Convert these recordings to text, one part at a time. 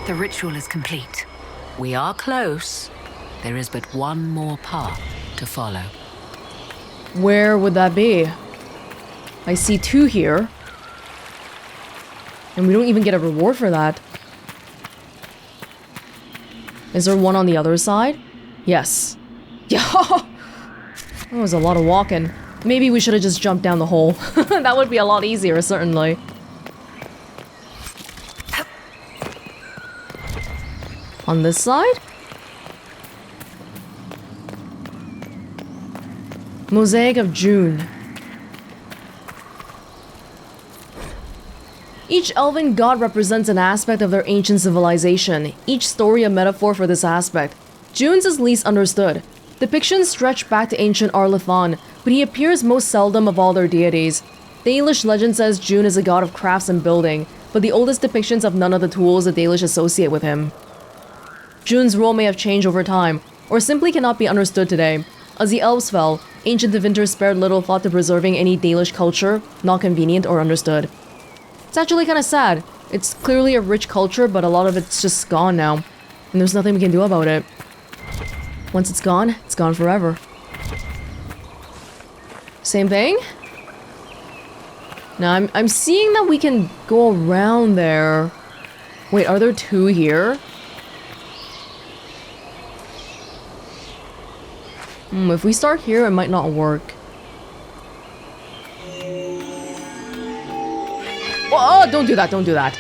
The ritual is complete. We are close. There is but one more path to follow. Where would that be? I see 2 here. And we don't even get a reward for that. Is there one on the other side? Yes. Yeah. That was a lot of walking. Maybe we should have just jumped down the hole. That would be a lot easier, certainly. On this side? Mosaic of June. Each elven god represents an aspect of their ancient civilization, each story a metaphor for this aspect. June's is least understood. Depictions stretch back to ancient Arlithon, but he appears most seldom of all their deities. The Dalish legend says June is a god of crafts and building, but the oldest depictions have none of the tools the Dalish associate with him. June's role may have changed over time, or simply cannot be understood today. As the elves fell, ancient divinters spared little thought to preserving any Dalish culture, not convenient or understood. It's actually kind of sad. It's clearly a rich culture, but a lot of it's just gone now, and there's nothing we can do about it. Once it's gone forever. Same thing? Now I'm seeing that we can go around there. Wait, are there 2 here? If we start here, it might not work. Oh, don't do that, don't do that.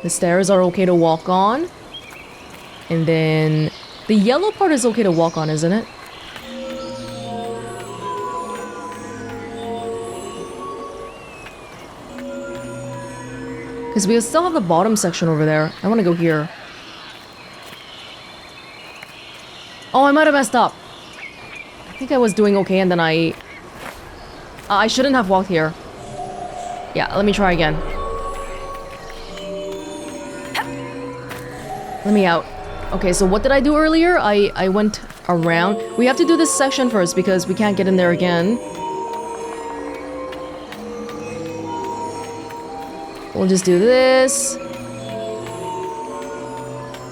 The stairs are okay to walk on. And then the yellow part is okay to walk on, isn't it? Because we still have the bottom section over there. I want to go here. Oh, I might have messed up. I think I was doing okay and then I shouldn't have walked here. Yeah, let me try again. Let me out. Okay, so what did I do earlier? I went around. We have to do this section first because we can't get in there again. We'll just do this.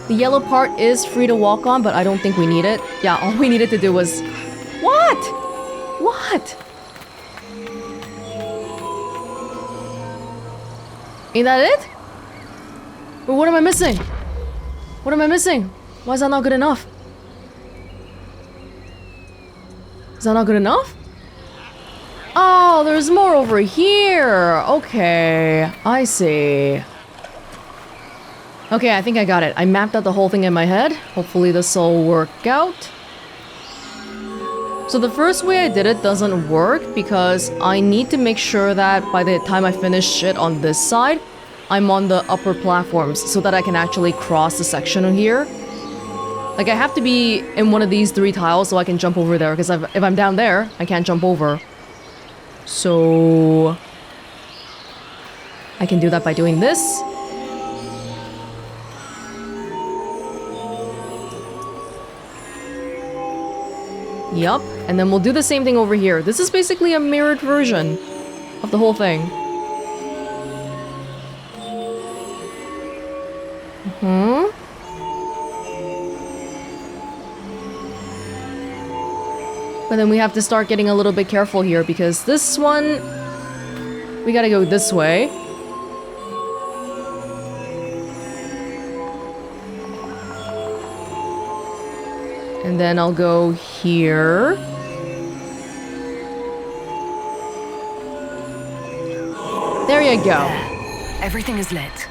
The yellow part is free to walk on, but I don't think we need it. Yeah, all we needed to do was... What? What? Ain't that it? But what am I missing? What am I missing? Why is that not good enough? Is that not good enough? Oh, there's more over here. Okay, I see. Okay, I think I got it. I mapped out the whole thing in my head. Hopefully this will work out. So the first way I did it doesn't work because I need to make sure that by the time I finish shit on this side, I'm on the upper platforms so that I can actually cross the section here. Like I have to be in one of these 3 tiles so I can jump over there because if I'm down there, I can't jump over. So I can do that by doing this. Yup, and then we'll do the same thing over here. This is basically a mirrored version of the whole thing. But then we have to start getting a little bit careful here because this one, we gotta go this way. And then I'll go here. There you go. Everything is lit.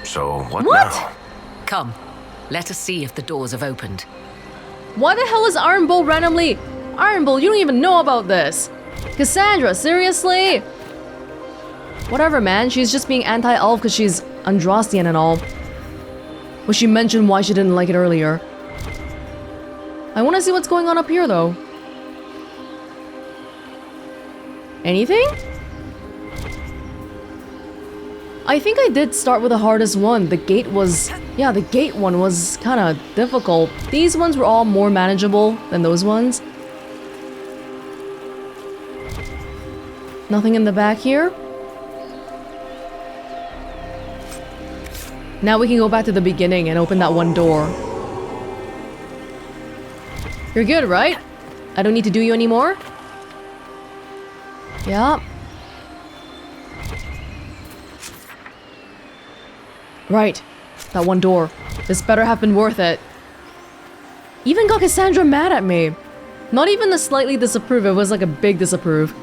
So, what now? Come, let us see if the doors have opened. Why the hell is Iron Bull randomly? Iron Bull, you don't even know about this. Cassandra, seriously? Whatever, man. She's just being anti-elf because she's Andrastian and all. But she mentioned why she didn't like it earlier. I want to see what's going on up here, though. Anything? I think I did start with the hardest one. The gate was... Yeah, the gate one was kind of difficult. These ones were all more manageable than those ones. Nothing in the back here? Now we can go back to the beginning and open that one door. You're good, right? I don't need to do you anymore? Yeah. Right. That one door. This better have been worth it. Even got Cassandra mad at me. Not even a slightly disapprove, it was like a big disapprove.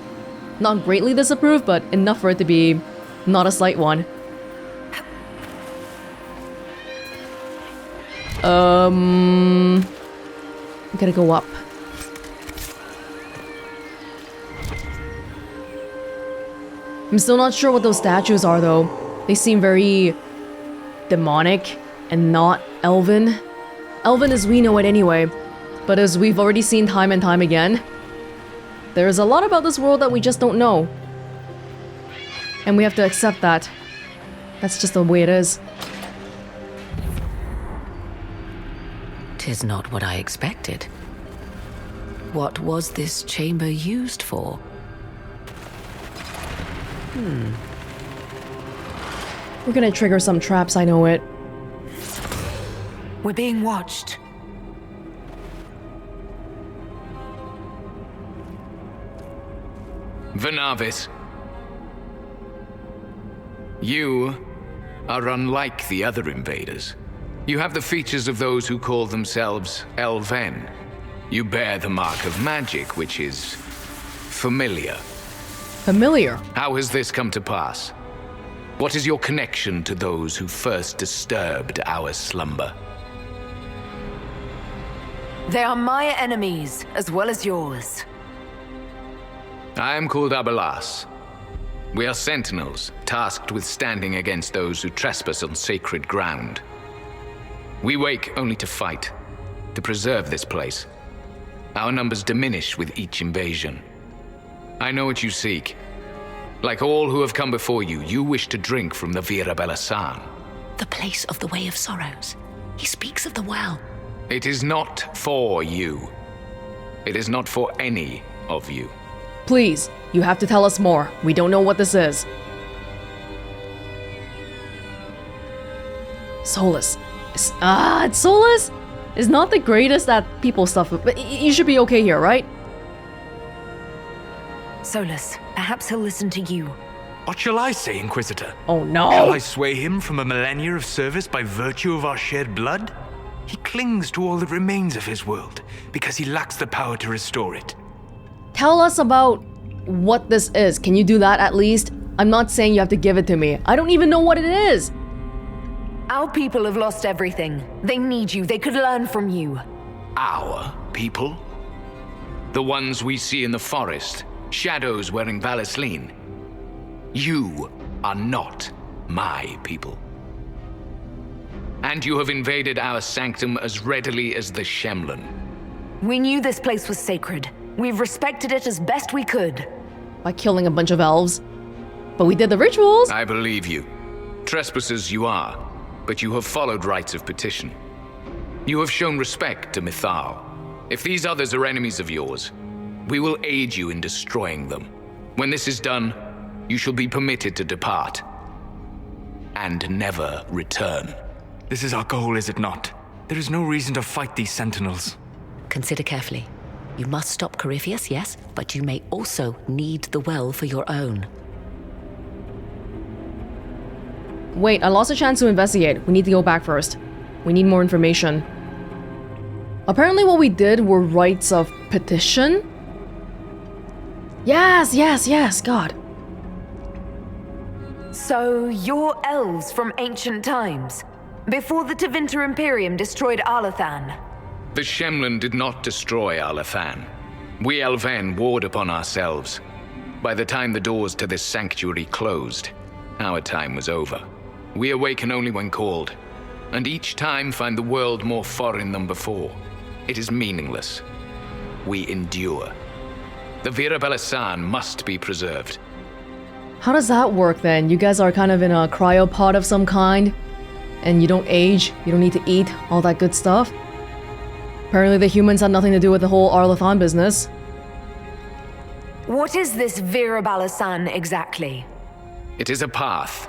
Not greatly disapprove, but enough for it to be not a slight one. I'm gonna go up. I'm still not sure what those statues are though. They seem very demonic and not Elven. Elven as we know it anyway, but as we've already seen time and time again, there's a lot about this world that we just don't know. And we have to accept that. That's just the way it is. 'Tis not what I expected. What was this chamber used for? We're gonna trigger some traps, I know it. We're being watched. Venavis, you are unlike the other invaders. You have the features of those who call themselves Elven. You bear the mark of magic, which is familiar. Familiar. How has this come to pass? What is your connection to those who first disturbed our slumber? They are my enemies, as well as yours. I am called Abelas. We are Sentinels, tasked with standing against those who trespass on sacred ground. We wake only to fight, to preserve this place. Our numbers diminish with each invasion. I know what you seek. Like all who have come before you, you wish to drink from the Vira Belasan. The place of the Way of Sorrows. He speaks of the well. It is not for you. It is not for any of you. Please, you have to tell us more. We don't know what this is. Solus. It's Solus? Is not the greatest at people stuff, but you should be okay here, right? Solus, perhaps he'll listen to you. What shall I say, Inquisitor? Oh no! Shall I sway him from a millennia of service by virtue of our shared blood? He clings to all that remains of his world, because he lacks the power to restore it. Tell us about what this is. Can you do that at least? I'm not saying you have to give it to me. I don't even know what it is. Our people have lost everything. They need you. They could learn from you. Our people? The ones we see in the forest, shadows wearing Valisleen. You are not my people. And you have invaded our sanctum as readily as the Shemlin. We knew this place was sacred. We've respected it as best we could. By killing a bunch of elves. But we did the rituals. I believe you. Trespassers you are, but you have followed rites of petition. You have shown respect to Mythal. If these others are enemies of yours, we will aid you in destroying them. When this is done, you shall be permitted to depart. And never return. This is our goal, is it not? There is no reason to fight these Sentinels. Consider carefully. You must stop Corypheus, yes, but you may also need the well for your own. Wait, I lost a chance to investigate. We need to go back first. We need more information. Apparently what we did were rites of petition? Yes, God. So, you're elves from ancient times, before the Tevinter Imperium destroyed Arlathan. The Shemlin did not destroy Arlathan. We Elven warred upon ourselves. By the time the doors to this sanctuary closed, our time was over. We awaken only when called, and each time find the world more foreign than before. It is meaningless. We endure. The Vira Belasan must be preserved. How does that work then? You guys are kind of in a cryopod of some kind, and you don't age, you don't need to eat, all that good stuff. Apparently the humans had nothing to do with the whole Arlathan business. What is this Vira Balasan exactly? It is a path.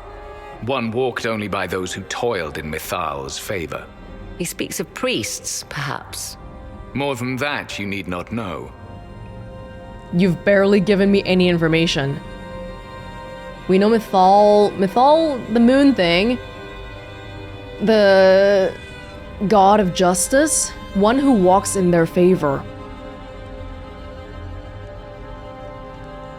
one walked only by those who toiled in Mithal's favor. He speaks of priests, perhaps. More than that, you need not know. You've barely given me any information. We know Mythal, the moon thing. The god of justice, one who walks in their favor.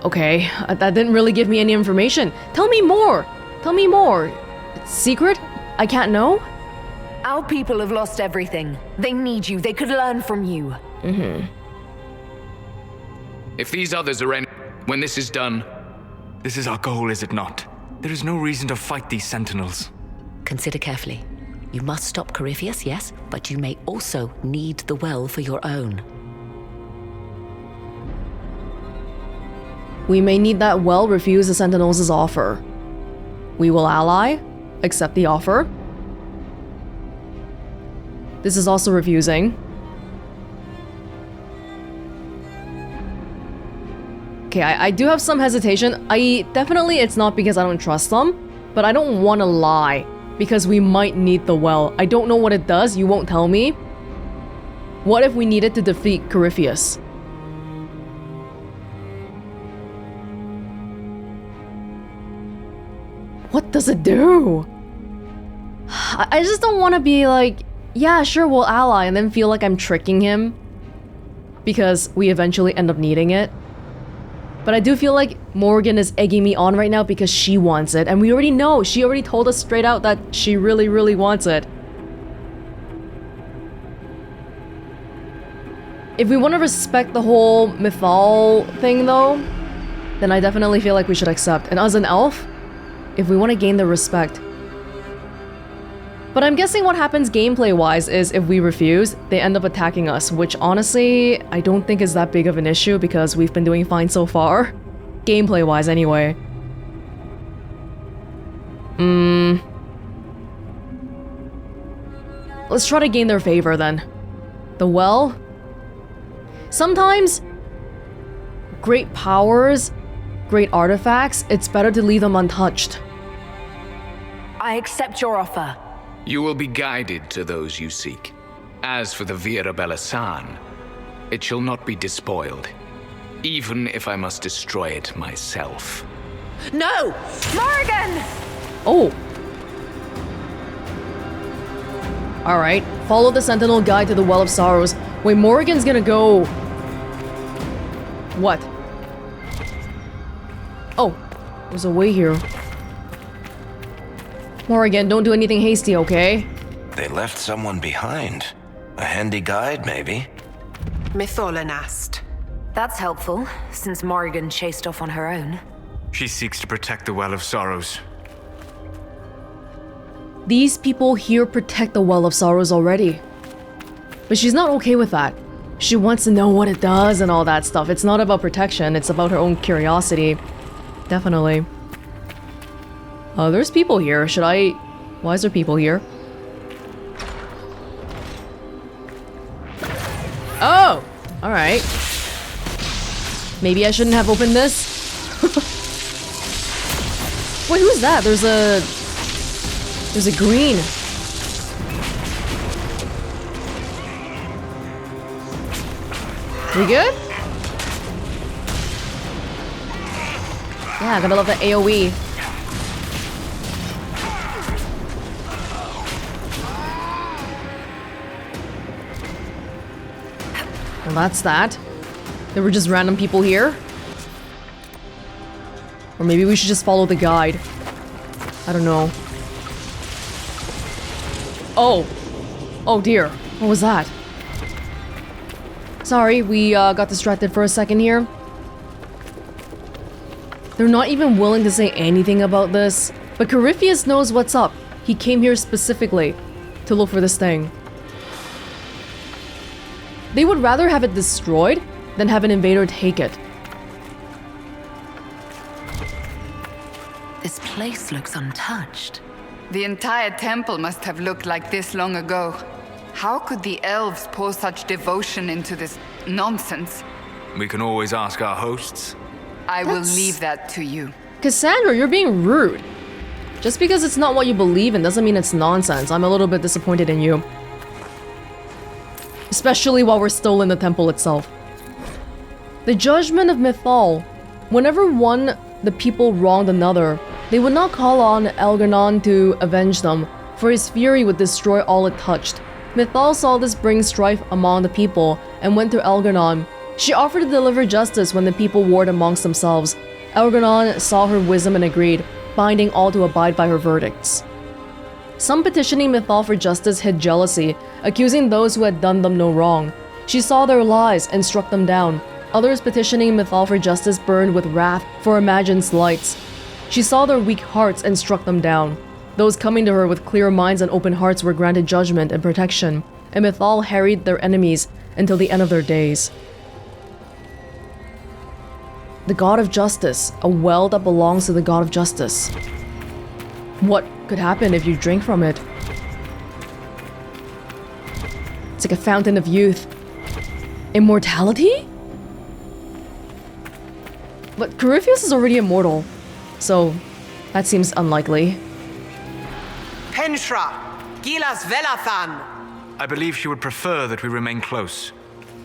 Okay, that didn't really give me any information. Tell me more! Tell me more! It's secret? I can't know? Our people have lost everything. They need you. They could learn from you. If these others are when this is done... This is our goal, is it not? There is no reason to fight these Sentinels. Consider carefully. You must stop Corypheus, yes, but you may also need the well for your own. We may need that well refuse the Sentinels' offer. We will ally, accept the offer. This is also refusing. Okay, I do have some hesitation. It's not because I don't trust them, but I don't want to lie because we might need the well. I don't know what it does, you won't tell me. What if we need it to defeat Corypheus? What does it do? I just don't want to be like, yeah, sure, we'll ally, and then feel like I'm tricking him because we eventually end up needing it. But I do feel like Morgan is egging me on right now because she wants it, and we already know, she already told us straight out that she really, really wants it. If we want to respect the whole Mythal thing though, then I definitely feel like we should accept. And as an elf, if we want to gain their respect. But I'm guessing what happens gameplay-wise is if we refuse, they end up attacking us, which honestly, I don't think is that big of an issue because we've been doing fine so far. Gameplay-wise anyway. Let's try to gain their favor then. The well? Sometimes, great powers, great artifacts, it's better to leave them untouched. I accept your offer. You will be guided to those you seek. As for the Vira Belasan, it shall not be despoiled, even if I must destroy it myself. No! Morgan! Oh. Alright, follow the Sentinel guide to the Well of Sorrows. Wait, Morgan's gonna go... What? Oh, there's a way here. Morgan, don't do anything hasty, okay? They left someone behind. A handy guide, maybe? Mytholanast. That's helpful, since Morgan chased off on her own. She seeks to protect the Well of Sorrows. These people here protect the Well of Sorrows already. But she's not okay with that. She wants to know what it does and all that stuff. It's not about protection, it's about her own curiosity. Definitely. There's people here. Should I... Why is there people here? Oh! Alright. Maybe I shouldn't have opened this? Wait, who's that? There's a green. We good? Yeah, gotta love the AoE. Well, that's that. There were just random people here. Or maybe we should just follow the guide. I don't know. Oh! Oh dear. What was that? Sorry, we got distracted for a second here. They're not even willing to say anything about this. But Corypheus knows what's up. He came here specifically to look for this thing. They would rather have it destroyed than have an invader take it. This place looks untouched. The entire temple must have looked like this long ago. How could the elves pour such devotion into this nonsense? We can always ask our hosts. I will leave that to you. Cassandra, you're being rude. Just because it's not what you believe in doesn't mean it's nonsense. I'm a little bit disappointed in you. Especially while we're still in the temple itself. The judgment of Mythal. Whenever the people wronged another, they would not call on Elganon to avenge them, for his fury would destroy all it touched. Mythal saw this bring strife among the people and went to Elganon. She offered to deliver justice when the people warred amongst themselves. Elganon saw her wisdom and agreed, binding all to abide by her verdicts. Some petitioning Mythal for justice hid jealousy, accusing those who had done them no wrong. She saw their lies and struck them down. Others petitioning Mythal for justice burned with wrath for imagined slights. She saw their weak hearts and struck them down. Those coming to her with clear minds and open hearts were granted judgment and protection, and Mythal harried their enemies until the end of their days. The God of Justice, a well that belongs to the God of Justice. What could happen if you drink from it? It's like a fountain of youth. Immortality? But Corypheus is already immortal, so that seems unlikely. Penshra, Gilas Velathan. I believe she would prefer that we remain close.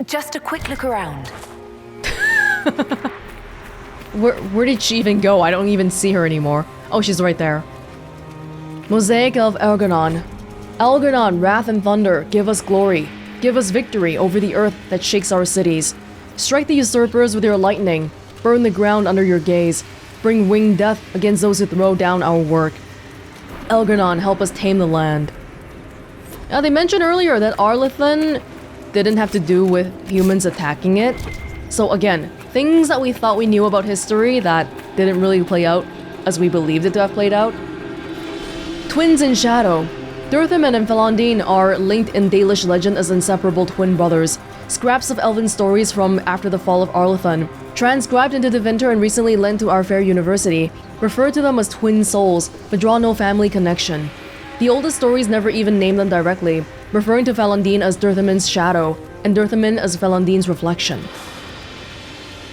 Just a quick look around. Where did she even go? I don't even see her anymore. Oh, she's right there. Mosaic of Elganon. Elganon, wrath and thunder, give us glory. Give us victory over the earth that shakes our cities. Strike the usurpers with your lightning. Burn the ground under your gaze. Bring winged death against those who throw down our work. Elganon, help us tame the land. Now, they mentioned earlier that Arlathan didn't have to do with humans attacking it. So again, things that we thought we knew about history that didn't really play out as we believed it to have played out. Twins in shadow. Durthaman and Felandine are linked in Dalish legend as inseparable twin brothers. Scraps of Elven stories from after the fall of Arlathan, transcribed into Tevinter and recently lent to our fair university, refer to them as twin souls, but draw no family connection. The oldest stories never even name them directly, referring to Felandine as Durthaman's shadow, and Durthaman as Felandine's reflection.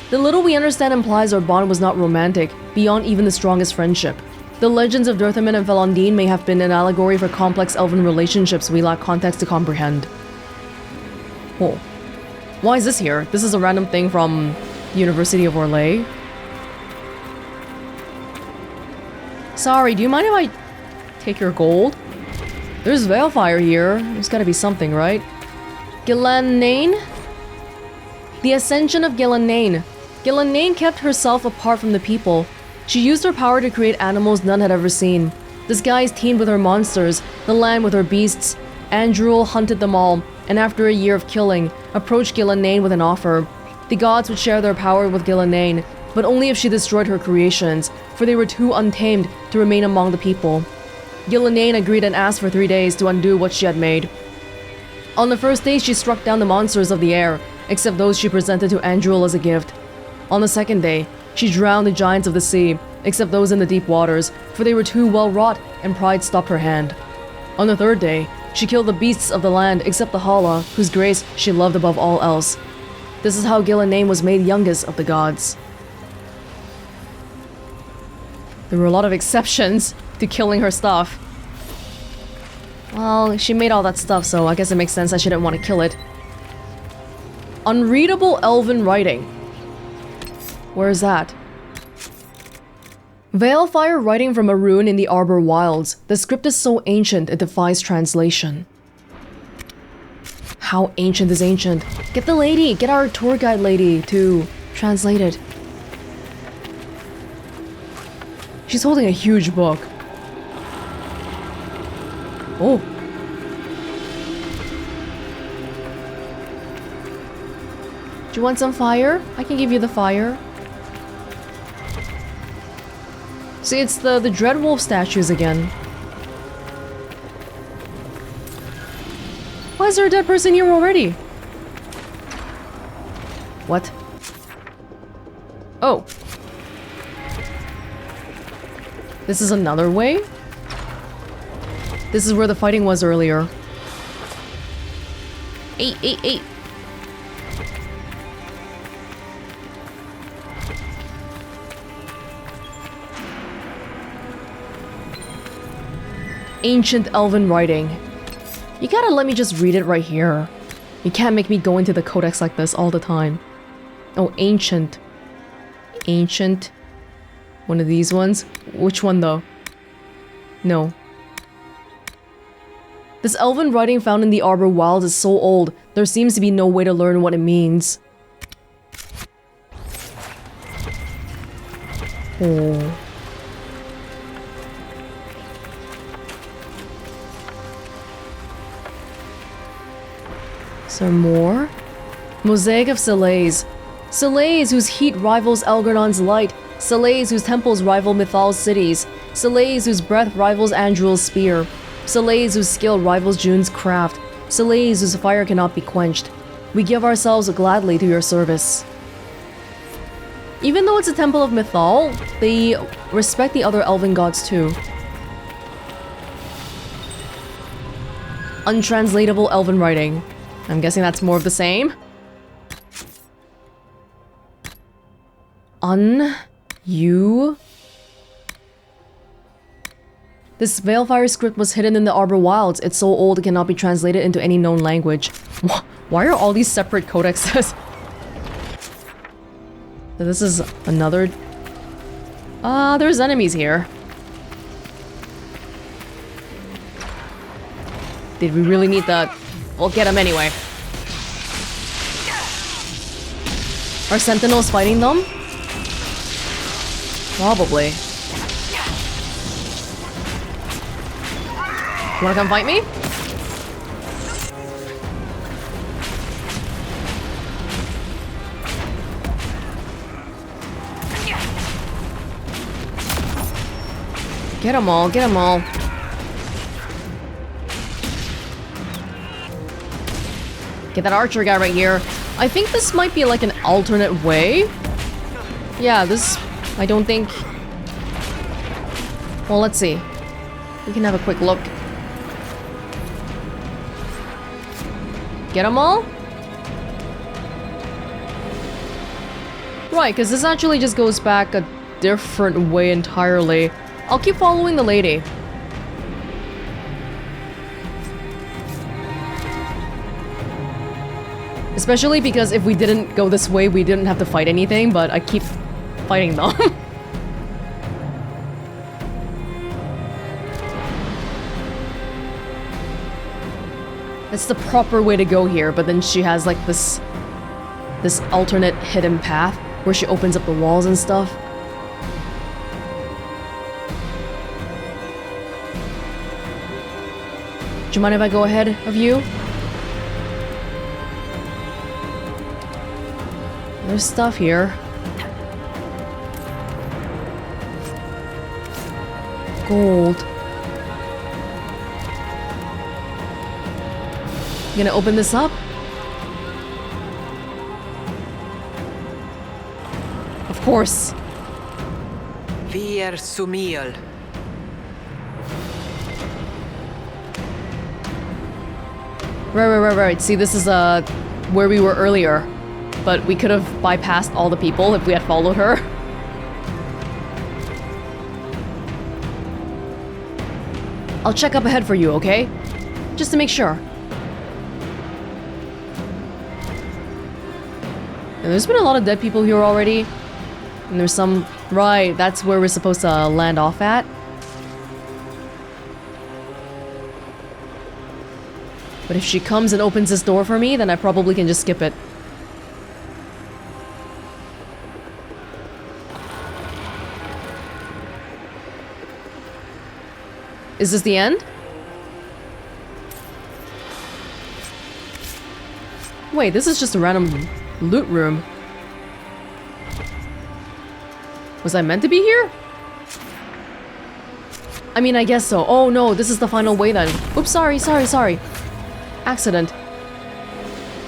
The little we understand implies our bond was not romantic, beyond even the strongest friendship. The legends of Durthaman and Felandine may have been an allegory for complex elven relationships we lack context to comprehend. Oh. Why is this here? This is a random thing from University of Orlais. Sorry, do you mind if I take your gold? There's Veilfire here. There's gotta be something, right? Gillanane? The Ascension of Gillanane. Gillanane kept herself apart from the people. She used her power to create animals none had ever seen. The skies teemed with her monsters, the land with her beasts. Andruil hunted them all, and after a year of killing, approached Gillanane with an offer. The gods would share their power with Gillanane, but only if she destroyed her creations, for they were too untamed to remain among the people. Gillanane agreed and asked for 3 days to undo what she had made. On the first day, she struck down the monsters of the air, except those she presented to Andruil as a gift. On the second day, she drowned the giants of the sea, except those in the deep waters, for they were too well wrought, and pride stopped her hand. On the third day, she killed the beasts of the land, except the Hala, whose grace she loved above all else. This is how Gillanane was made youngest of the gods. There were a lot of exceptions to killing her stuff. Well, she made all that stuff, so I guess it makes sense I shouldn't want to kill it. Unreadable Elven writing. Where is that? Veilfire writing from a rune in the Arbor Wilds. The script is so ancient it defies translation. How ancient is ancient? Get the lady, get our tour guide lady to translate it. She's holding a huge book. Oh. Do you want some fire? I can give you the fire. See, it's the Dreadwolf statues again. Why is there a dead person here already? What? Oh. This is another way? This is where the fighting was earlier. 8. Ancient Elven writing. You gotta let me just read it right here. You can't make me go into the codex like this all the time. Oh, ancient. Ancient. One of these ones? Which one though? No. This elven writing found in the Arbor Wilds is so old, there seems to be no way to learn what it means. Oh. Is there more? Mosaic of Selays. Selays whose heat rivals Algernon's light. Selays whose temples rival Mythal's cities. Selays whose breath rivals Andrul's spear. Selays whose skill rivals June's craft. Selays whose fire cannot be quenched. We give ourselves gladly to your service. Even though it's a temple of Mythal, they respect the other elven gods too. Untranslatable elven writing. I'm guessing that's more of the same. You... This Veilfire script was hidden in the Arbor Wilds. It's so old it cannot be translated into any known language. Why are all these separate codexes? So this is another... there's enemies here. Did we really need that? We'll get them anyway. Are Sentinels fighting them? Probably. You wanna come fight me? Get them all, get them all. Get that archer guy right here. I think this might be like an alternate way. Yeah, this... I don't think... Well, let's see. We can have a quick look. Get them all? Right, because this actually just goes back a different way entirely. I'll keep following the lady. Especially because if we didn't go this way, we didn't have to fight anything, but I keep fighting them. It's the proper way to go here, but then she has like this alternate hidden path where she opens up the walls and stuff. Do you mind if I go ahead of you? There's stuff here. Gold. You gonna open this up? Of course. Vir Sumiel. Right. See, this is where we were earlier. But we could have bypassed all the people if we had followed her. I'll check up ahead for you, okay? Just to make sure. And there's been a lot of dead people here already. And there's some... Right, that's where we're supposed to land off at. But if she comes and opens this door for me, then I probably can just skip it. Is this the end? Wait, this is just a random loot room. Was I meant to be here? I mean, I guess so. Oh no, this is the final way then. Oops, sorry. Accident.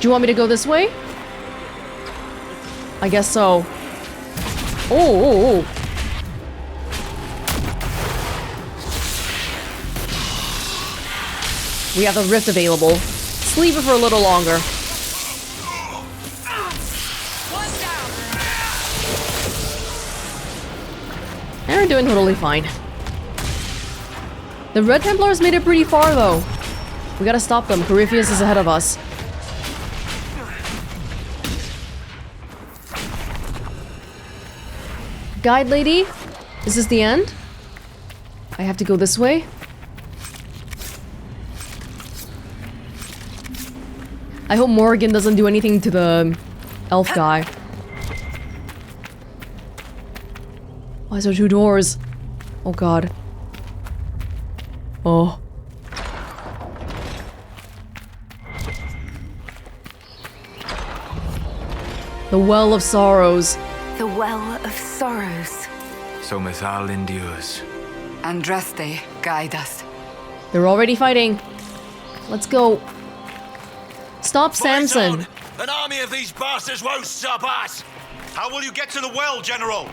Do you want me to go this way? I guess so. Oh. We have the rift available. Let's leave it for a little longer. And we're doing totally fine. The Red Templars made it pretty far though. We gotta stop them. Corypheus is ahead of us. Guide lady? Is this the end? I have to go this way? I hope Morrigan doesn't do anything to the elf guy. Why is there 2 doors? Oh god. Oh. The Well of Sorrows. The Well of Sorrows. So Mithal endures. Andraste, guide us. They're already fighting. Let's go. Stop Samson. An army of these bastards won't stop us! How will you get to the well, General?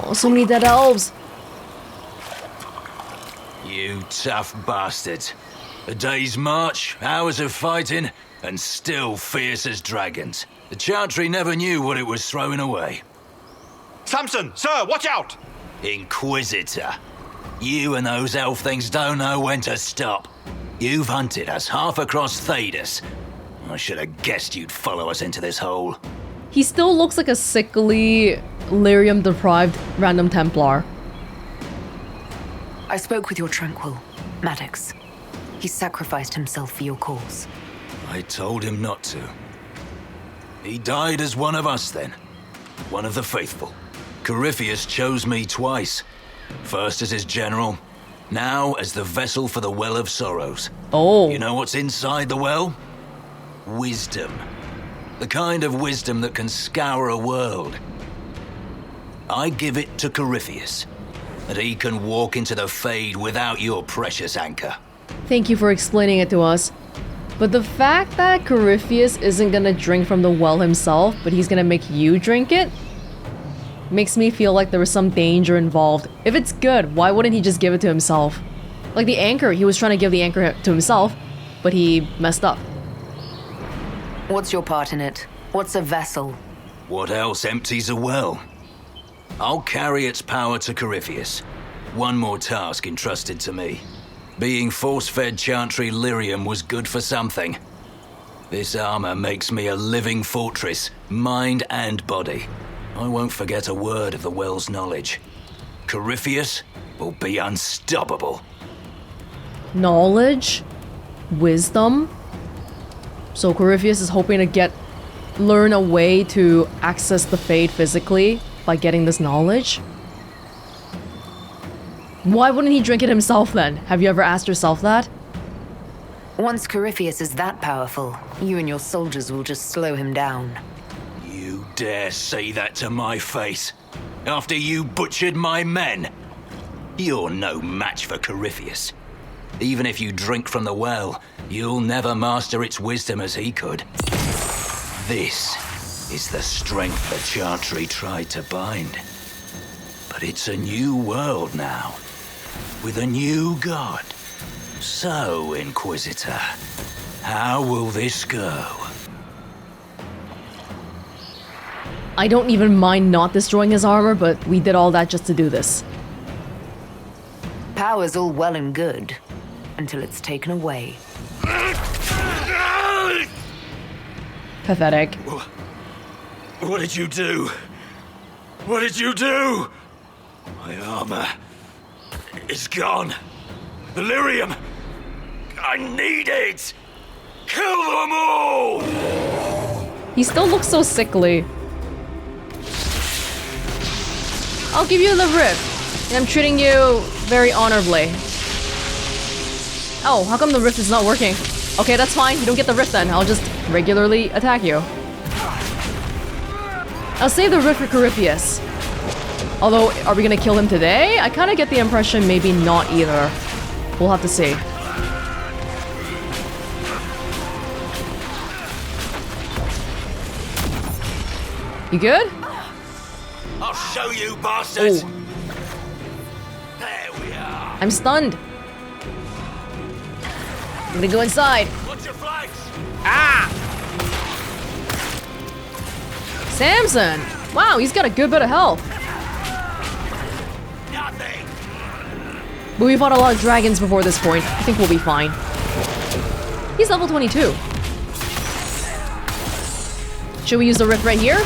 Oh, so many dead elves. You tough bastards. A day's march, hours of fighting, and still fierce as dragons. The Chantry never knew what it was throwing away. Samson, sir, watch out! Inquisitor. You and those elf things don't know when to stop. You've hunted us half across Thedas. I should have guessed you'd follow us into this hole. He still looks like a sickly, lyrium-deprived random Templar. I spoke with your Tranquil, Maddox. He sacrificed himself for your cause. I told him not to. He died as one of us then. One of the faithful. Corypheus chose me twice. First as his general, now as the vessel for the Well of Sorrows. Oh. You know what's inside the well? Wisdom. The kind of wisdom that can scour a world. I give it to Corypheus, that he can walk into the Fade without your precious anchor. Thank you for explaining it to us. But the fact that Corypheus isn't gonna drink from the well himself, but he's gonna make you drink it, makes me feel like there was some danger involved. If it's good, why wouldn't he just give it to himself? Like the anchor, he was trying to give the anchor to himself, but he messed up. What's your part in it? What's a vessel? What else empties a well? I'll carry its power to Corypheus. One more task entrusted to me. Being force-fed Chantry lyrium was good for something. This armor makes me a living fortress, mind and body. I won't forget a word of the well's knowledge. Corypheus will be unstoppable. Knowledge? Wisdom? So Corypheus is hoping to learn a way to access the Fade physically by getting this knowledge? Why wouldn't he drink it himself then? Have you ever asked yourself that? Once Corypheus is that powerful, you and your soldiers will just slow him down. You dare say that to my face? After you butchered my men? You're no match for Corypheus. Even if you drink from the well, you'll never master its wisdom as he could. This is the strength the Chantry tried to bind. But it's a new world now, with a new god. So, Inquisitor, how will this go? I don't even mind not destroying his armor, but we did all that just to do this. Power's all well and good, until it's taken away. Pathetic. What did you do? What did you do? My armor is gone. The lyrium. I need it. Kill them all. He still looks so sickly. I'll give you the rift. And I'm treating you very honorably. Oh, how come the rift is not working? Okay, that's fine. You don't get the rift then. I'll just regularly attack you. I'll save the rift for Corypheus. Although, are we gonna kill him today? I kind of get the impression maybe not either. We'll have to see. You good? I'll show you, bastards. Oh. There we are. I'm stunned. I'm gonna go inside. Watch your flanks. Samson! Wow, he's got a good bit of health. But we fought a lot of dragons before this point. I think we'll be fine. He's level 22. Should we use the rift right here?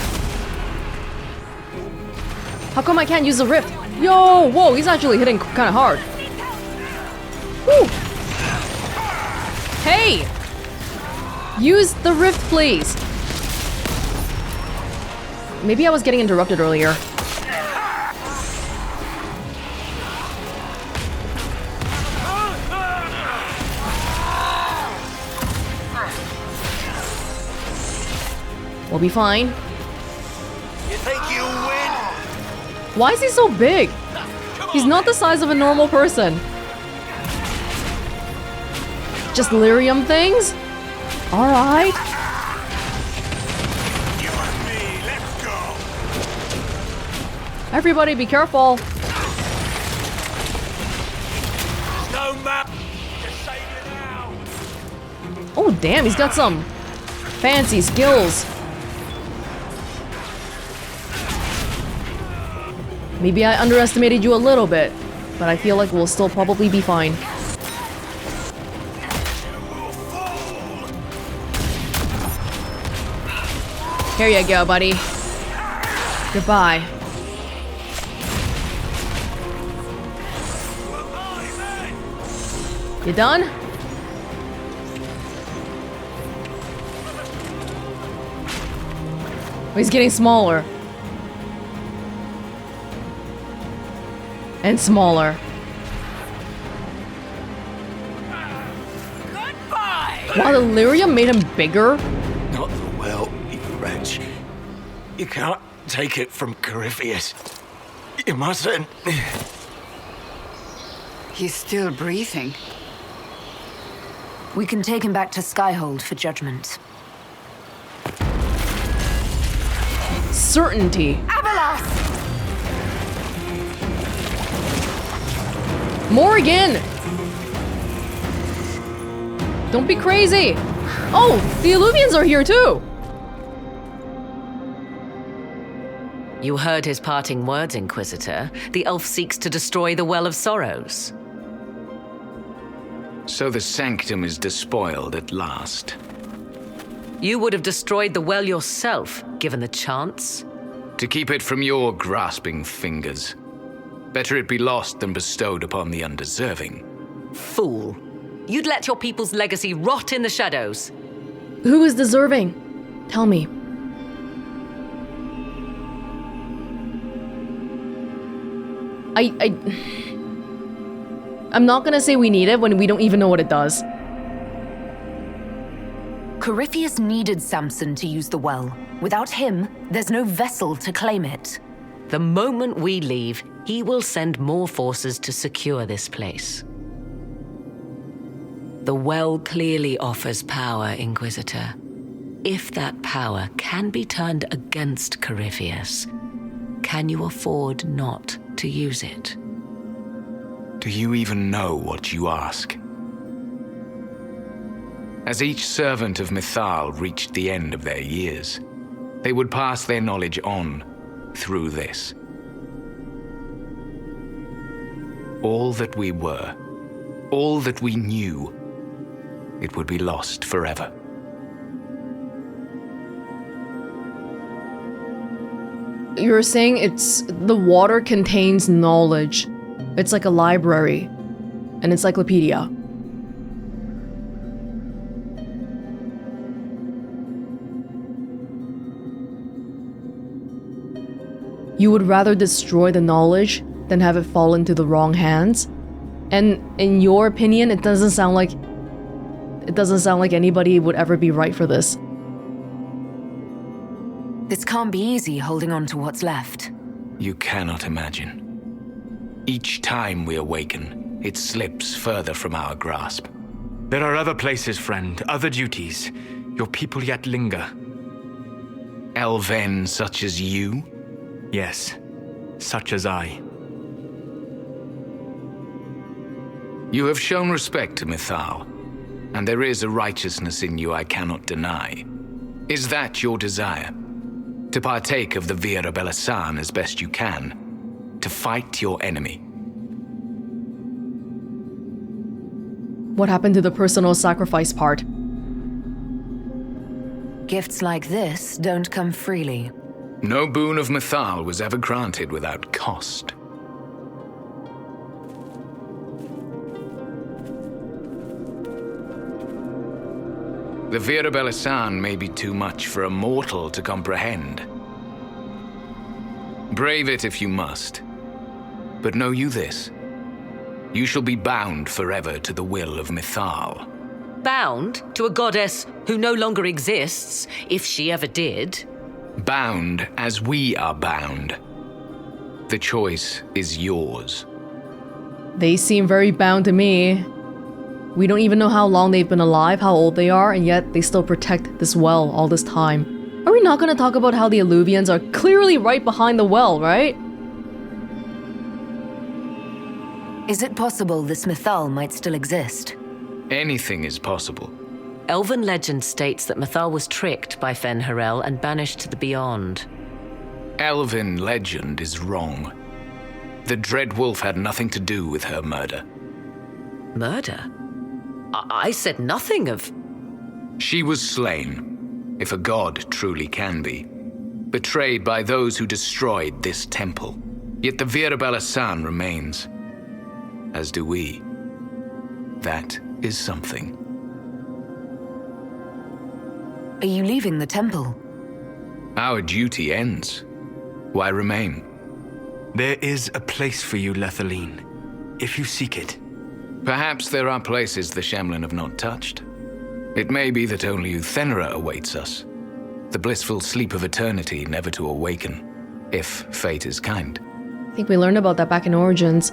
How come I can't use the rift? Yo, whoa, he's actually hitting kind of hard. Woo! Hey! Use the rift, please. Maybe I was getting interrupted earlier. We'll be fine. You think you win? Why is he so big? He's not the size of a normal person. Just lyrium things? Alright. You and me, let's go. Everybody be careful. No map. Just save it now. Oh damn, he's got some fancy skills. Maybe I underestimated you a little bit, but I feel like we'll still probably be fine. Here you go, buddy. Goodbye. You done? Oh, he's getting smaller. And smaller. Wow, the lyrium made him bigger? Not the well, you wretch. You can't take it from Corypheus. You mustn't. He's still breathing. We can take him back to Skyhold for judgment. Certainty. Avalas! Morgan! Don't be crazy! Oh, the Illuvians are here too! You heard his parting words, Inquisitor. The elf seeks to destroy the Well of Sorrows. So the sanctum is despoiled at last. You would have destroyed the well yourself, given the chance. To keep it from your grasping fingers. Better it be lost than bestowed upon the undeserving. Fool. You'd let your people's legacy rot in the shadows. Who is deserving? Tell me. I'm not gonna say we need it when we don't even know what it does. Corypheus needed Samson to use the well. Without him, there's no vessel to claim it. The moment we leave, he will send more forces to secure this place. The well clearly offers power, Inquisitor. If that power can be turned against Corypheus, can you afford not to use it? Do you even know what you ask? As each servant of Mythal reached the end of their years, they would pass their knowledge on through this. All that we were, all that we knew, it would be lost forever. You're saying the water contains knowledge. It's like a library, an encyclopedia. You would rather destroy the knowledge than have it fall into the wrong hands? And in your opinion, it doesn't sound like anybody would ever be right for this. This can't be easy holding on to what's left. You cannot imagine. Each time we awaken, it slips further from our grasp. There are other places, friend, other duties. Your people yet linger. Elven such as you? Yes, such as I. You have shown respect to Mythal, and there is a righteousness in you I cannot deny. Is that your desire? To partake of the Vira Belasan as best you can. To fight your enemy. What happened to the personal sacrifice part? Gifts like this don't come freely. No boon of Mythal was ever granted without cost. The Vira Belasan may be too much for a mortal to comprehend. Brave it if you must. But know you this. You shall be bound forever to the will of Mythal. Bound to a goddess who no longer exists, if she ever did. Bound as we are bound. The choice is yours. They seem very bound to me. We don't even know how long they've been alive, how old they are, and yet they still protect this well all this time. Are we not going to talk about how the Eluvians are clearly right behind the well, right? Is it possible this Mythal might still exist? Anything is possible. Elven legend states that Mythal was tricked by Fen-Harel and banished to the Beyond. Elven legend is wrong. The Dread Wolf had nothing to do with her murder. Murder? I said nothing of... She was slain, if a god truly can be. Betrayed by those who destroyed this temple. Yet the Vira Belasan remains. As do we. That is something. Are you leaving the temple? Our duty ends. Why remain? There is a place for you, Lethaline, if you seek it. Perhaps there are places the Shemlin have not touched. It may be that only Uthenera awaits us. The blissful sleep of eternity never to awaken, if fate is kind. I think we learned about that back in Origins.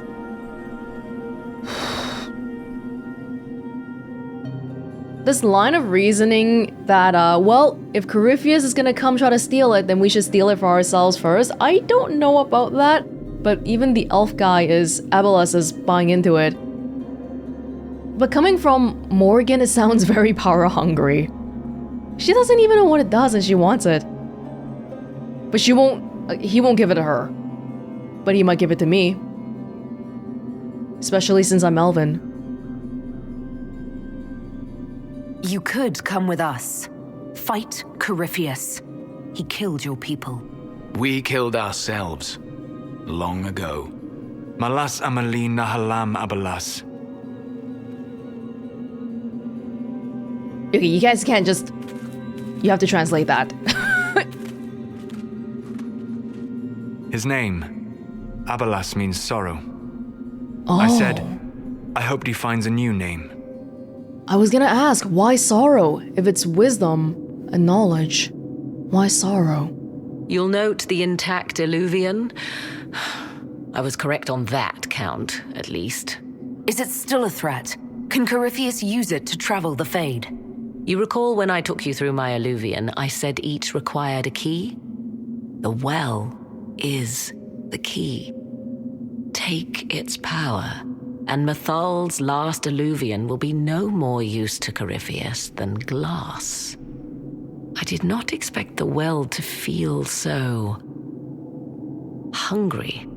This line of reasoning that, well, if Corypheus is gonna come try to steal it, then we should steal it for ourselves first. I don't know about that, but even the elf guy Abelas is buying into it. But coming from Morgan, it sounds very power-hungry. She doesn't even know what it does and she wants it. But he won't give it to her. But he might give it to me. Especially since I'm Elven. You could come with us. Fight Corypheus. He killed your people. We killed ourselves. Long ago. Malas Amalin Nahalam Abalas. Okay, you guys can't just... You have to translate that. His name, Abalas, means sorrow. Oh. I said, I hoped he finds a new name. I was gonna ask, why sorrow? If it's wisdom and knowledge, why sorrow? You'll note the intact Eluvian. I was correct on that count, at least. Is it still a threat? Can Corypheus use it to travel the Fade? You recall when I took you through my Eluvian, I said each required a key? The well is the key. Take its power, and Mythal's last Eluvian will be no more use to Corypheus than glass. I did not expect the well to feel so... hungry.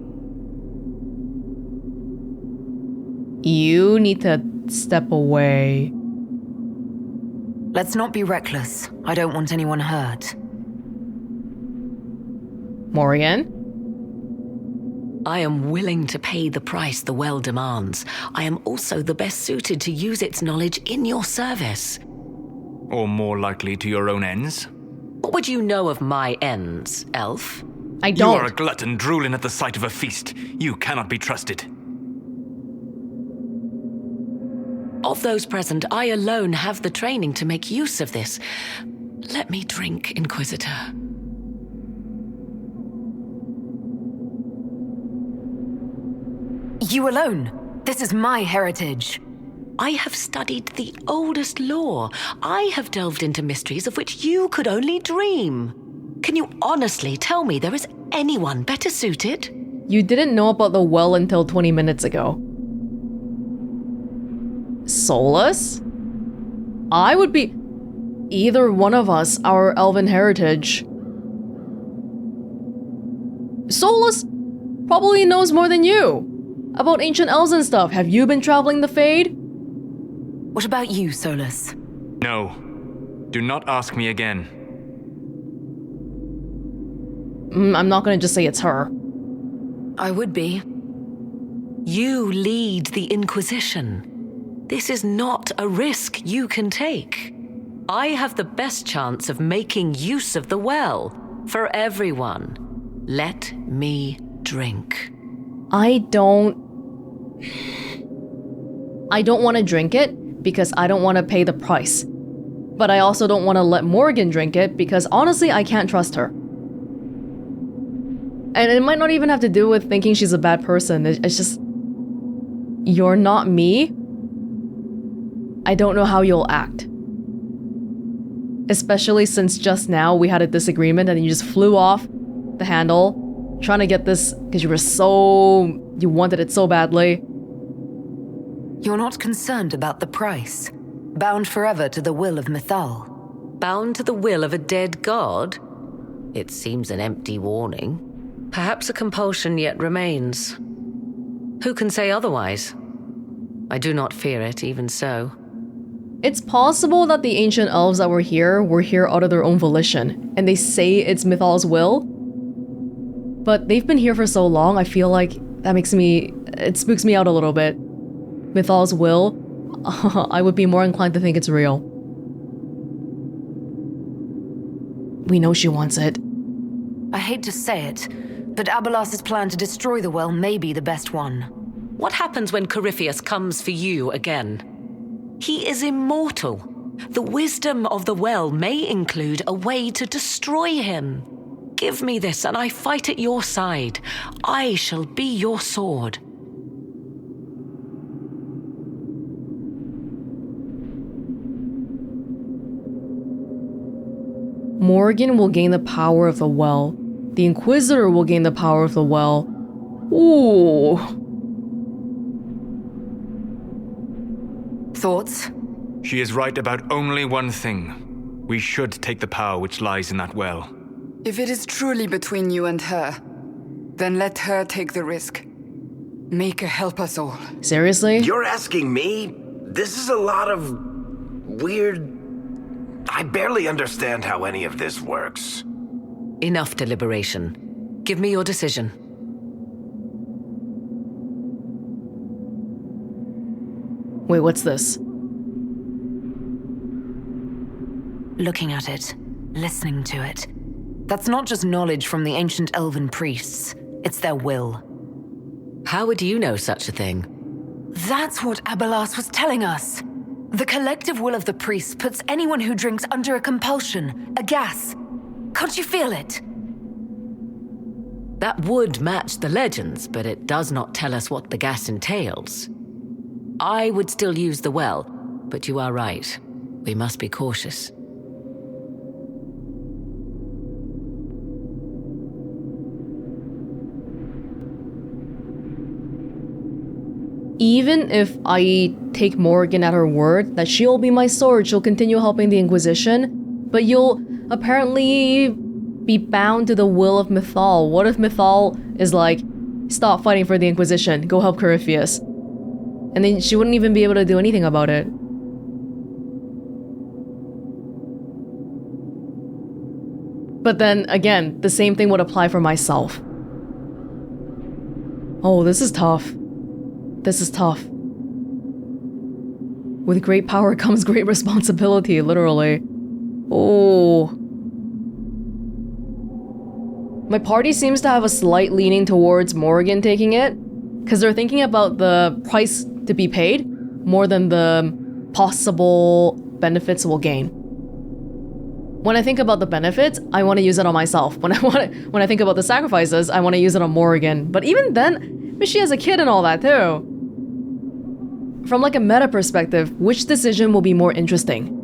You need to step away. Let's not be reckless. I don't want anyone hurt. Morgan? I am willing to pay the price the well demands. I am also the best suited to use its knowledge in your service. Or more likely to your own ends? What would you know of my ends, elf? I don't. You are a glutton drooling at the sight of a feast. You cannot be trusted. Of those present, I alone have the training to make use of this. Let me drink, Inquisitor. You alone? This is my heritage. I have studied the oldest lore. I have delved into mysteries of which you could only dream. Can you honestly tell me there is anyone better suited? You didn't know about the well until 20 minutes ago. Solus? I would be... Either one of us, our elven heritage. Solus probably knows more than you about ancient elves and stuff. Have you been traveling the Fade? What about you, Solus? No. Do not ask me again. I'm not gonna just say it's her. I would be. You lead the Inquisition. This is not a risk you can take. I have the best chance of making use of the well for everyone. Let me drink. I don't want to drink it because I don't want to pay the price. But I also don't want to let Morgan drink it because honestly, I can't trust her. And it might not even have to do with thinking she's a bad person. It's just, you're not me. I don't know how you'll act. Especially since just now we had a disagreement and you just flew off the handle, trying to get this because you wanted it so badly. You're not concerned about the price. Bound forever to the will of Mythal. Bound to the will of a dead god? It seems an empty warning. Perhaps a compulsion yet remains. Who can say otherwise? I do not fear it, even so. It's possible that the ancient elves that were here out of their own volition, and they say it's Mythal's will. But they've been here for so long, I feel like it spooks me out a little bit. Mythal's will, I would be more inclined to think it's real. We know she wants it. I hate to say it, but Abelas's plan to destroy the well may be the best one. What happens when Corypheus comes for you again? He is immortal. The wisdom of the well may include a way to destroy him. Give me this and I fight at your side. I shall be your sword. Morgan will gain the power of the well. The Inquisitor will gain the power of the well. Ooh. Thoughts? She is right about only one thing. We should take the power which lies in that well. If it is truly between you and her, then let her take the risk. Make her help us all. Seriously? You're asking me? This is a lot of weird... I barely understand how any of this works. Enough deliberation. Give me your decision. Wait, what's this? Looking at it, listening to it. That's not just knowledge from the ancient Elven priests. It's their will. How would you know such a thing? That's what Abelas was telling us. The collective will of the priests puts anyone who drinks under a compulsion, a gas. Can't you feel it? That would match the legends, but it does not tell us what the gas entails. I would still use the well, but you are right. We must be cautious. Even if I take Morgan at her word that she'll be my sword, she'll continue helping the Inquisition, but you'll apparently be bound to the will of Mythal. What if Mythal is like, stop fighting for the Inquisition, go help Corypheus? And then she wouldn't even be able to do anything about it. But then, again, the same thing would apply for myself. Oh, this is tough. This is tough. With great power comes great responsibility, literally. Oh. My party seems to have a slight leaning towards Morgan taking it, because they're thinking about the price to be paid more than the possible benefits we'll gain. When I think about the benefits, I want to use it on myself. When I think about the sacrifices, I want to use it on Morgan. But even then, she has a kid and all that too. From like a meta perspective, which decision will be more interesting?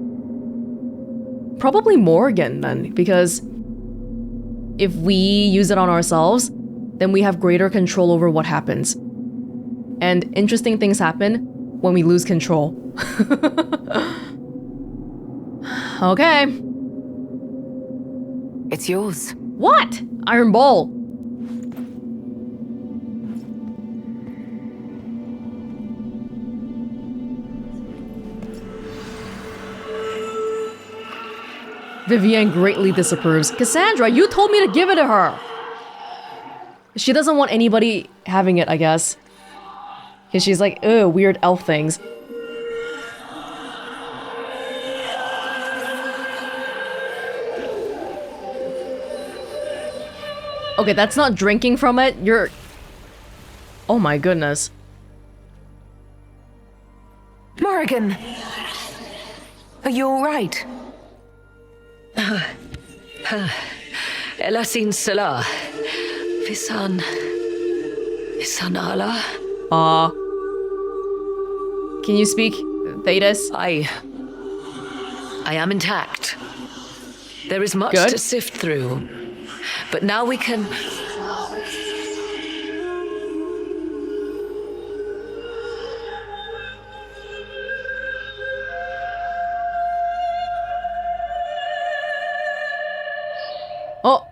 Probably Morgan then, because if we use it on ourselves, then we have greater control over what happens. And interesting things happen when we lose control. Okay. It's yours. What? Iron Ball. Vivienne greatly disapproves. Cassandra, you told me to give it to her! She doesn't want anybody having it, I guess. Because she's like, ugh, weird elf things. Okay, that's not drinking from it. You're... Oh my goodness. Morrigan! Are you alright? Elasin Salah. Visan Allah. Can you speak Thedas? I am intact. There is much Good. to sift through. But now we can... Oh!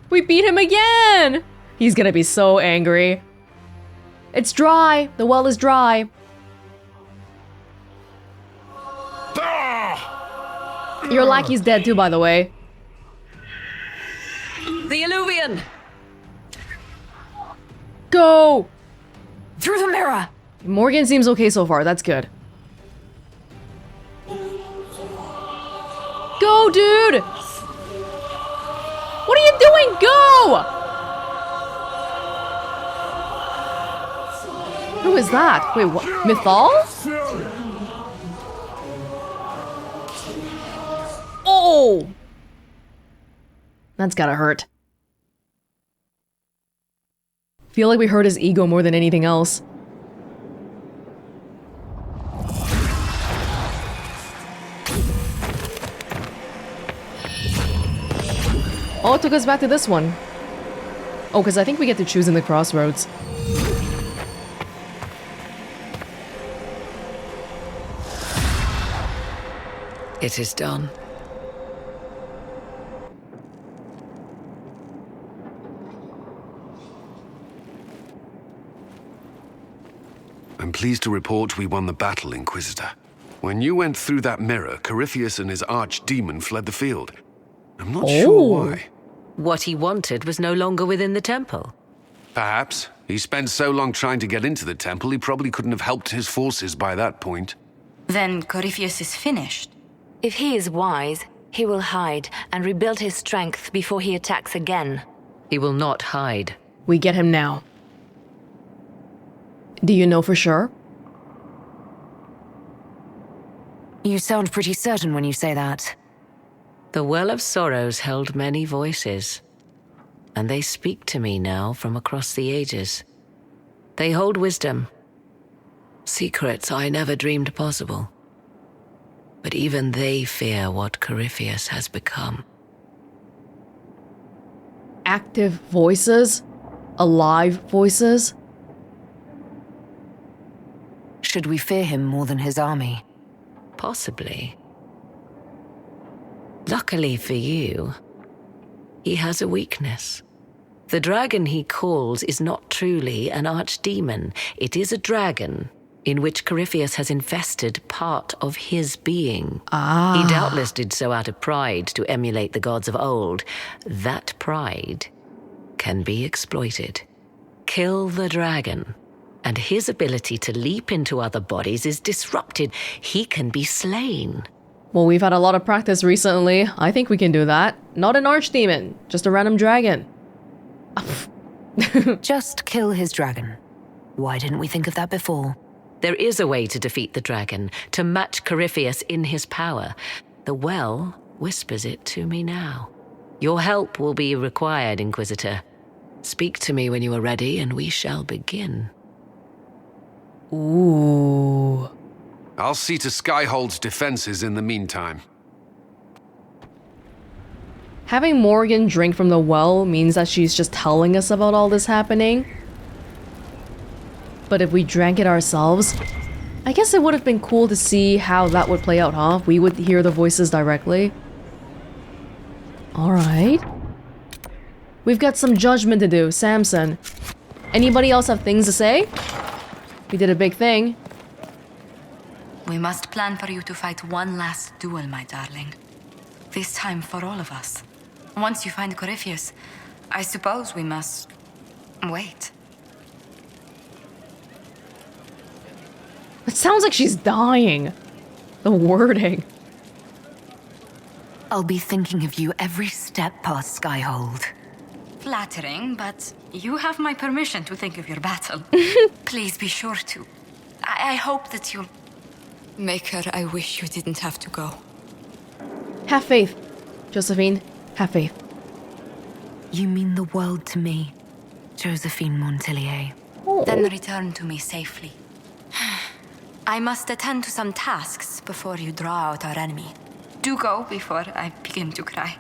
We beat him again! He's gonna be so angry. It's dry! The well is dry. Your lackey's dead too, by the way. The Illuvian! Go! Through the mirror! Morgan seems okay so far, that's good. Go, dude! What are you doing? Go! Who is that? Wait, what? Mythal? Oh! That's gotta hurt. Feel like we hurt his ego more than anything else. Oh, it took us back to this one. Oh, because I think we get to choose in the crossroads. It is done. I'm pleased to report we won the battle, Inquisitor. When you went through that mirror, Corypheus and his archdemon fled the field. I'm not sure why. What he wanted was no longer within the temple. Perhaps. He spent so long trying to get into the temple, he probably couldn't have helped his forces by that point. Then Corypheus is finished. If he is wise, he will hide and rebuild his strength before he attacks again. He will not hide. We get him now. Do you know for sure? You sound pretty certain when you say that. The Well of Sorrows held many voices, and they speak to me now from across the ages. They hold wisdom, secrets I never dreamed possible. But even they fear what Corypheus has become. Active voices? Alive voices? Should we fear him more than his army? Possibly. Luckily for you, he has a weakness. The dragon he calls is not truly an archdemon. It is a dragon in which Corypheus has infested part of his being. He doubtless did so out of pride to emulate the gods of old. That pride can be exploited. Kill the dragon, and his ability to leap into other bodies is disrupted. He can be slain. Well, we've had a lot of practice recently. I think we can do that. Not an archdemon, just a random dragon. Just kill his dragon. Why didn't we think of that before? There is a way to defeat the dragon, to match Corypheus in his power. The well whispers it to me now. Your help will be required, Inquisitor. Speak to me when you are ready, and we shall begin. Ooh. I'll see to Skyhold's defenses in the meantime. Having Morgan drink from the well means that she's just telling us about all this happening. But if we drank it ourselves, I guess it would have been cool to see how that would play out, huh? We would hear the voices directly. Alright. We've got some judgment to do, Samson. Anybody else have things to say? We did a big thing. We must plan for you to fight one last duel, my darling. This time for all of us. Once you find Corypheus, I suppose we must wait. It sounds like she's dying. The wording. I'll be thinking of you every step past Skyhold. Flattering, but you have my permission to think of your battle. Please be sure to. I hope that you'll... Maker, I wish you didn't have to go. Have faith, Josephine. Have faith. You mean the world to me, Josephine Montelier. Then return to me safely. I must attend to some tasks before you draw out our enemy. Do go before I begin to cry.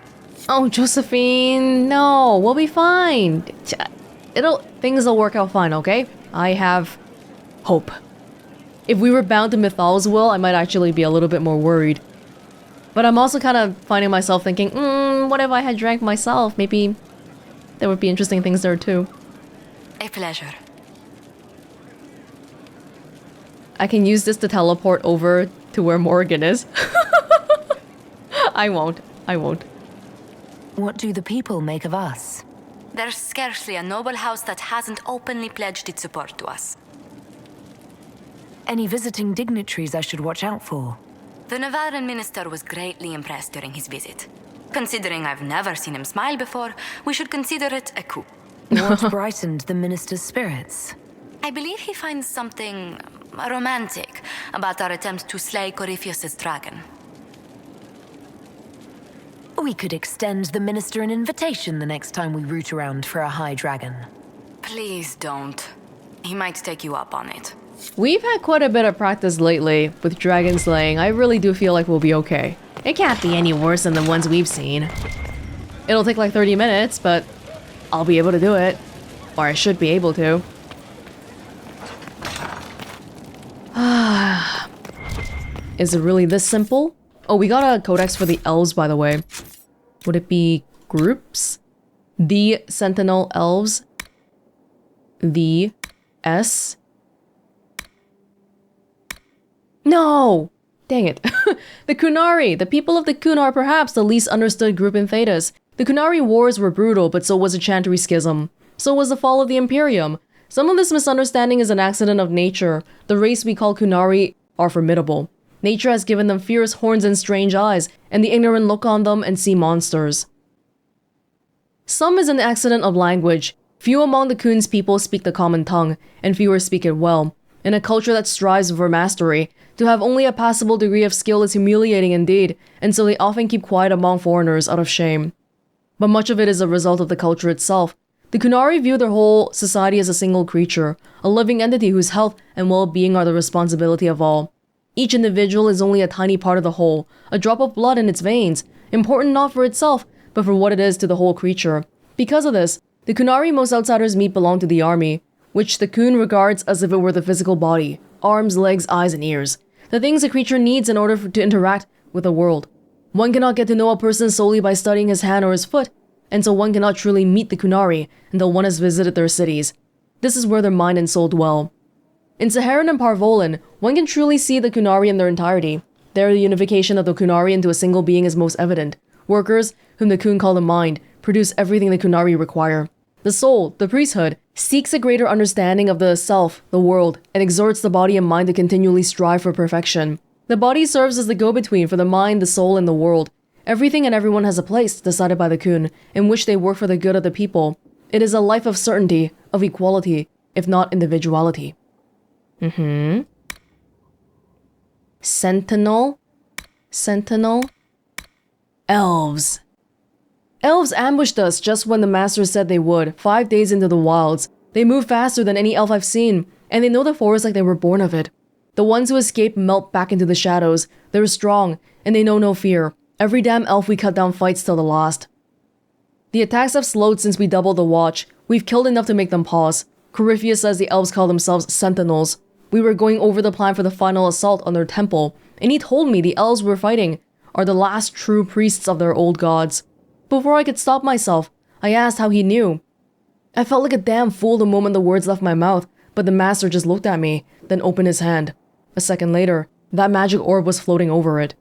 Oh, Josephine, no, we'll be fine. Things will work out fine, okay? I have hope. If we were bound to Mythal's will, I might actually be a little bit more worried. But I'm also kind of finding myself thinking, what if I had drank myself? Maybe there would be interesting things there too. A pleasure. I can use this to teleport over to where Morgan is. I won't. What do the people make of us? There's scarcely a noble house that hasn't openly pledged its support to us. Any visiting dignitaries I should watch out for? The Navarran minister was greatly impressed during his visit. Considering I've never seen him smile before, we should consider it a coup. What brightened the minister's spirits? I believe he finds something romantic about our attempt to slay Corypheus' dragon. We could extend the minister an invitation the next time we root around for a high dragon. Please don't. He might take you up on it. We've had quite a bit of practice lately with dragon slaying. I really do feel like we'll be okay. It can't be any worse than the ones we've seen. It'll take like 30 minutes, but I'll be able to do it. Or I should be able to. Is it really this simple? Oh, we got a codex for the elves, by the way. Would it be groups? The Sentinel elves. The S. No! Dang it. The Kunari. The people of the Kun are perhaps the least understood group in Thedas. The Kunari wars were brutal, but so was the Chantry Schism. So was the fall of the Imperium. Some of this misunderstanding is an accident of nature. The race we call Kunari are formidable. Nature has given them fierce horns and strange eyes, and the ignorant look on them and see monsters. Some is an accident of language. Few among the Kun's people speak the common tongue, and fewer speak it well. In a culture that strives for mastery, to have only a passable degree of skill is humiliating indeed, and so they often keep quiet among foreigners out of shame. But much of it is a result of the culture itself. The Kunari view their whole society as a single creature, a living entity whose health and well-being are the responsibility of all. Each individual is only a tiny part of the whole, a drop of blood in its veins, important not for itself, but for what it is to the whole creature. Because of this, the Kunari most outsiders meet belong to the army, which the Kun regards as if it were the physical body, arms, legs, eyes, and ears. The things a creature needs in order to interact with the world. One cannot get to know a person solely by studying his hand or his foot, and so one cannot truly meet the Kunari until one has visited their cities. This is where their mind and soul dwell. In Saharan and Parvolan, one can truly see the Kunari in their entirety. There the unification of the Kunari into a single being is most evident. Workers, whom the Kun call the mind, produce everything the Kunari require. The soul, the priesthood, seeks a greater understanding of the self, the world, and exhorts the body and mind to continually strive for perfection. The body serves as the go-between for the mind, the soul, and the world. Everything and everyone has a place, decided by the Kun, in which they work for the good of the people. It is a life of certainty, of equality, if not individuality. Sentinel? Elves. Elves ambushed us just when the Master said they would, 5 days into the wilds. They move faster than any elf I've seen, and they know the forest like they were born of it. The ones who escape melt back into the shadows. They're strong, and they know no fear. Every damn elf we cut down fights till the last. The attacks have slowed since we doubled the watch. We've killed enough to make them pause. Corypheus says the elves call themselves Sentinels. We were going over the plan for the final assault on their temple, and he told me the elves we're fighting are the last true priests of their old gods. Before I could stop myself, I asked how he knew. I felt like a damn fool the moment the words left my mouth, but the Master just looked at me, then opened his hand. A second later, that magic orb was floating over it.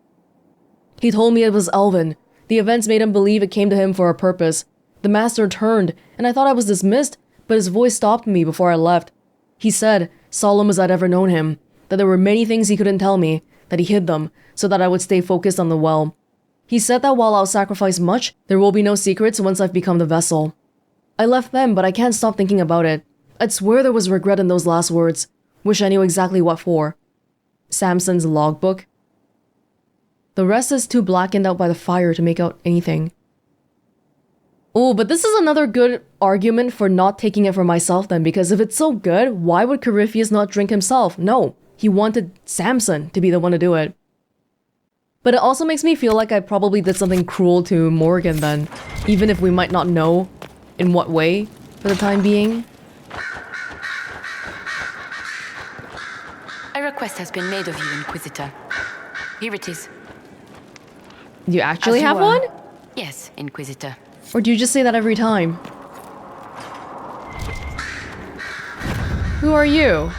He told me it was Elven. The events made him believe it came to him for a purpose. The master turned, and I thought I was dismissed, but his voice stopped me before I left. He said, solemn as I'd ever known him, that there were many things he couldn't tell me, that he hid them, so that I would stay focused on the well. He said that while I'll sacrifice much, there will be no secrets once I've become the vessel. I left then, but I can't stop thinking about it. I'd swear there was regret in those last words. Wish I knew exactly what for. Samson's logbook. The rest is too blackened out by the fire to make out anything. Oh, but this is another good argument for not taking it for myself then, because if it's so good, why would Corypheus not drink himself? No, he wanted Samson to be the one to do it. But it also makes me feel like I probably did something cruel to Morgan then, even if we might not know in what way for the time being. A request has been made of you, Inquisitor. Here it is. Do you actually have one? Yes, Inquisitor. Or do you just say that every time? Who are you?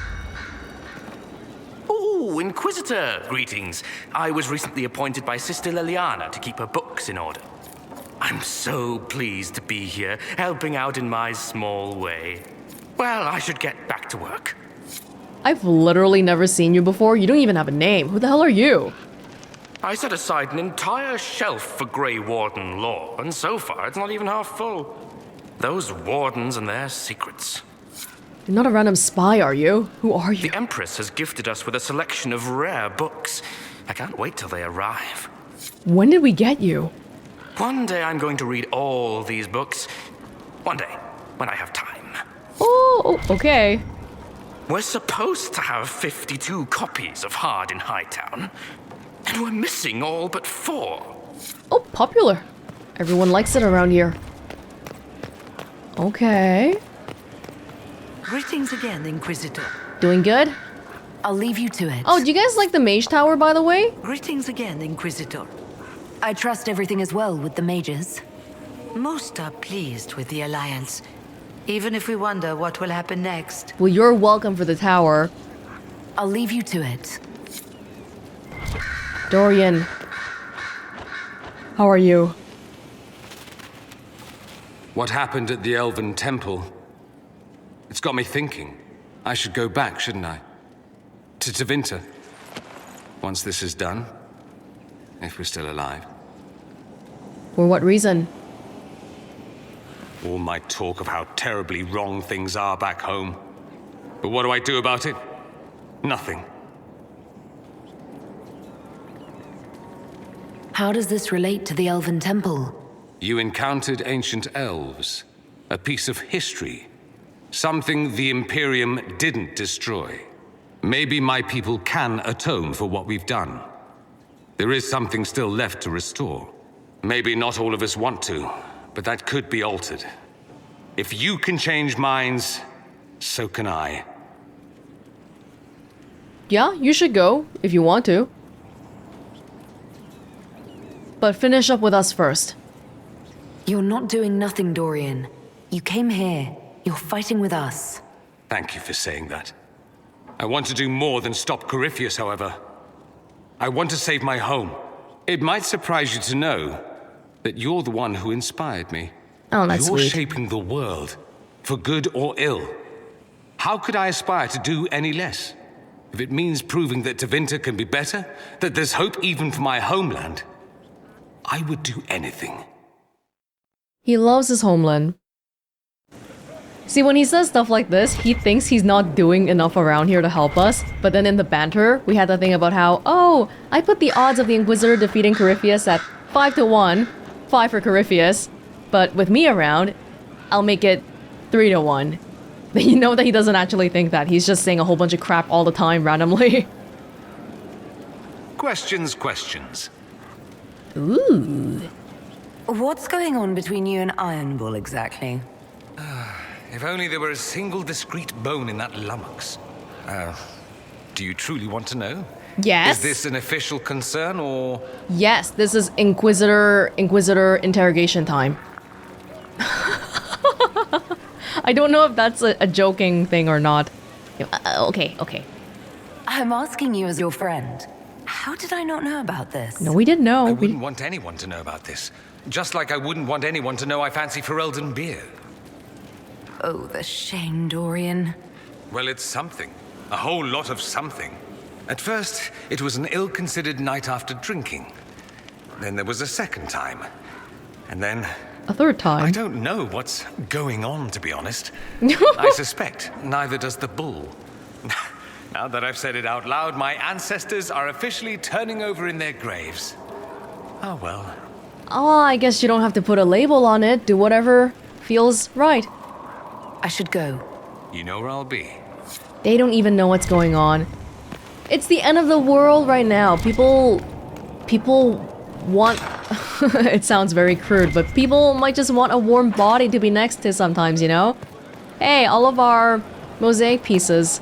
Oh, Inquisitor! Greetings. I was recently appointed by Sister Liliana to keep her books in order. I'm so pleased to be here, helping out in my small way. Well, I should get back to work. I've literally never seen you before. You don't even have a name. Who the hell are you? I set aside an entire shelf for Grey Warden lore, and so far it's not even half full. Those wardens and their secrets. You're not a random spy, are you? Who are you? The Empress has gifted us with a selection of rare books. I can't wait till they arrive. When did we get you? One day I'm going to read all these books. One day, when I have time. Oh, okay. We're supposed to have 52 copies of Hard in Hightown, and we're missing all but 4. Oh, popular. Everyone likes it around here. Okay. Greetings again, Inquisitor. Doing good? I'll leave you to it. Oh, do you guys like the Mage Tower, by the way? Greetings again, Inquisitor. I trust everything is well with the mages. Most are pleased with the Alliance, even if we wonder what will happen next. Well, you're welcome for the tower. I'll leave you to it. Dorian. How are you? What happened at the Elven temple? It's got me thinking. I should go back, shouldn't I? To Tevinter. Once this is done. If we're still alive. For what reason? All my talk of how terribly wrong things are back home. But what do I do about it? Nothing. How does this relate to the Elven Temple? You encountered ancient elves. A piece of history. Something the Imperium didn't destroy. Maybe my people can atone for what we've done. There is something still left to restore. Maybe not all of us want to, but that could be altered. If you can change minds, so can I. Yeah, you should go, if you want to. But finish up with us first. You're not doing nothing, Dorian. You came here. You're fighting with us. Thank you for saying that. I want to do more than stop Corypheus, however. I want to save my home. It might surprise you to know that you're the one who inspired me. Oh, that's You're sweet. shaping the world, for good or ill. How could I aspire to do any less? If it means proving that Tevinter can be better, that there's hope even for my homeland, I would do anything. He loves his homeland. See, when he says stuff like this, he thinks he's not doing enough around here to help us. But then in the banter, we had that thing about how, oh, I put the odds of the Inquisitor defeating Corypheus at 5-1. 5 for Corypheus. But with me around, I'll make it 3-1. Then you know that he doesn't actually think that. He's just saying a whole bunch of crap all the time randomly. Questions. Ooh. What's going on between you and Iron Bull exactly? If only there were a single discrete bone in that lummox. Do you truly want to know? Yes. Is this an official concern, or...? Yes, this is Inquisitor interrogation time. I don't know if that's a joking thing or not. Okay. I'm asking you as your friend. How did I not know about this? No, we didn't know. I wouldn't want anyone to know about this. Just like I wouldn't want anyone to know I fancy Ferelden beer. Oh, the shame, Dorian. Well, it's something. A whole lot of something. At first, it was an ill-considered night after drinking. Then there was a second time. And then... a third time. I don't know what's going on, to be honest. I suspect neither does the bull. Now that I've said it out loud, my ancestors are officially turning over in their graves. Oh well. Oh, I guess you don't have to put a label on it. Do whatever feels right. I should go. You know where I'll be. They don't even know what's going on. It's the end of the world right now. People want... it sounds very crude, but people might just want a warm body to be next to sometimes, you know? Hey, all of our mosaic pieces